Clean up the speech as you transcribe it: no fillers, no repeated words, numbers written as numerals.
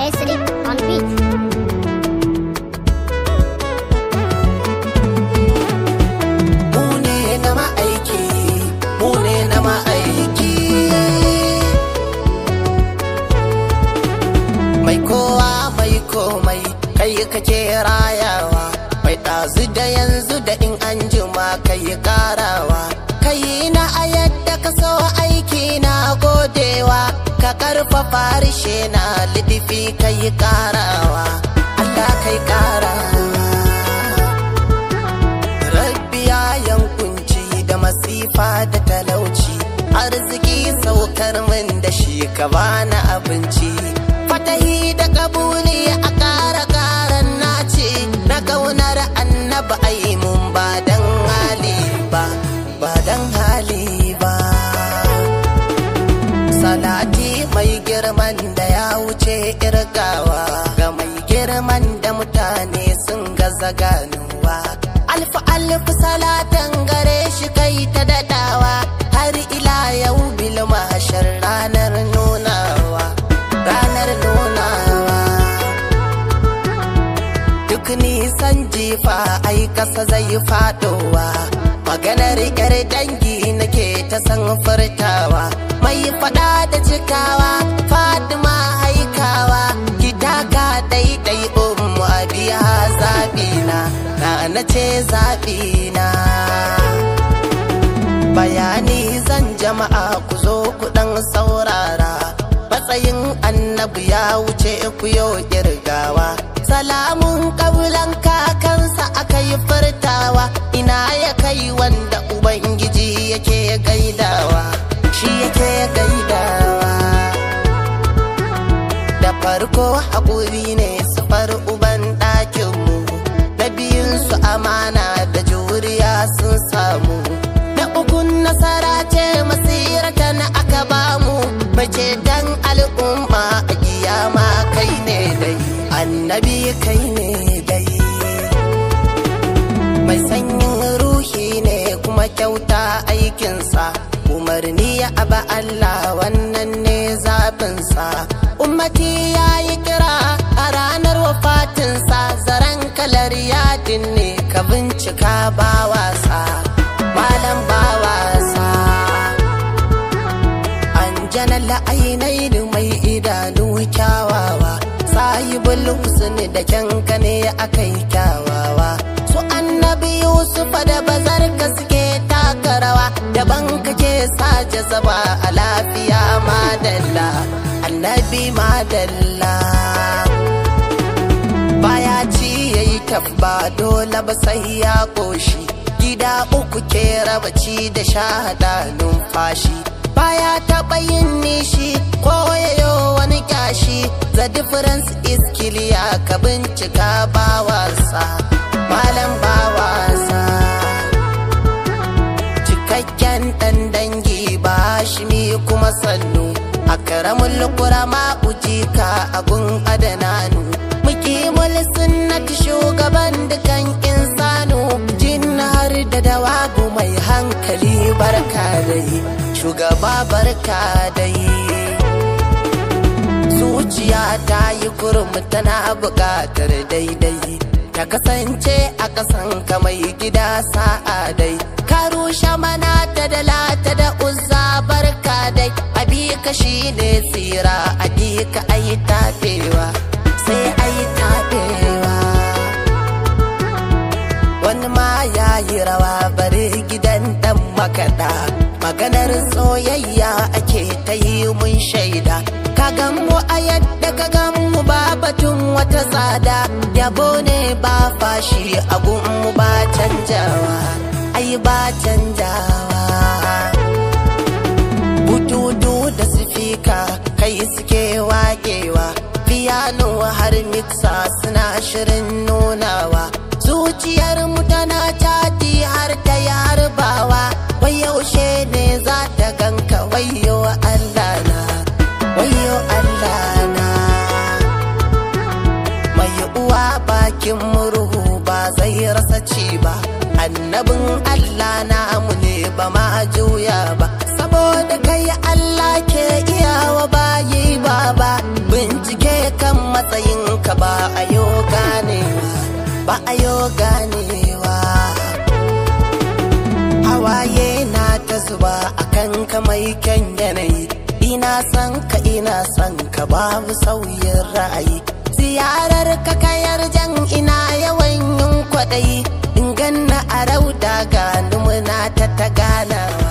Sadiq on beat. Mune na ma'aiki, mune na ma'aiki. Mai kowa mai komai, kai kake rayawa. Mai ɗazu da yanzu da in an jima kai ƙarawa. Kai na a yadda ka so aiki na godewa. Ka ƙarfafa harshe na lidifi kai ƙarawa. Allah kai ƙarawa. Masifa da talauci arziki saukar min da shi ka bani abinci fatahi da kabuli a ƙara nace na kaunar annabi ai mun ba dan hali ba ba dan hali ba salati mai girman da ya wuce irgawa ga mai girman da mutane sun gaza ganuwa alfa alfa salatan gare shi kai ta dadawa har ila yau bil mahshar ranar nunawa duk nisan jifa ai kasa zai fadowa maganar yar dangi nake ta san furtawa mai fada da cikawa Fatima haikawa gidaka daidai ummu abiya zabina na ce zabina bayani zan jama'a ku zo ku dan saurara matsayin annabi ya wuce ku yau kirgawa salamun kabulan kakansa akai furtawa ina ya kai wanda ubangiji yake gaidawa shi yake gaidawa da farko haƙuri ne sufar uban ɗakinmu na biyunsu amana da juriya sun samu na ukun nasara ce masirata na aka bamu mace dan al'umma a kiyama kai ne dai annabi kai ne dai mai sanyin ruhi ne kuma kyauta aikinsa umarni ya aba Allah wannan ne zaɓinsa ummati ya yi kira a ranar wafatinsa zaren kalar yadin ne ka bincika ba wasa malam ba wasa an jana la'ainai mai idanu kyawawa sahibul husni da kyanka ne akai kyawawa su annabi Yusuf da bazar ka suke taka rawa daban kake sa jazaba a lafiya madalla annabi madalla baya ci yayi tafba dole ba sai ya koshi gida uku ke raba ci da shahada numfashi baya taɓa yin nishi ko yayo wani kyashi the difference is clear ka bincika ba wasa malam ba wasa cikakken ɗan dangi ba shi mi kuma sannu akramul qurama ujika agun adananu muqimul sunnati shugaban dukan insanu jin har da dawabu mai hankali barka dai shugaba barka dai zuciya ta yi kurum tana buƙatar daidai ta kasance a ƙasan ka mai gida sa'a dai ka rushe mana ta da lata da uzza barka dai abika shine tsira abika ayi tafewa sai ayi tafewa wani ma ya yi rawa bari gidan dan makaɗa maganar soyayya ake ta yi mun shaida ka gammu a yadda ka gammu ba batun wata tsada yabo ne ba fashi a gunmu ba canjawa ai ba canjawa bututu da sifika kai suke waƙewa piano har mixa suna shirin nunawa zuciyar mu tana cati har ta yi harbawa wai yaushe ne za ta ganka wayo Allah na wayo Allah na mai uwa bakin murhu ba zai rasa ci ba annabin Allah namu ne ba ma juya ba saboda kai Allah ke iyawa bayi baba bincike kan matsayinka ba a yo ganewa, ba a yo ganewa. Hawaye na ta zuba akan ka mai kyan yanayi, ina son ka babu sauyin ra'ayi. Ziyarar ka kayar jan ina yawan yin kwaɗayi, in ganna a rauda gani muna ta ganawa.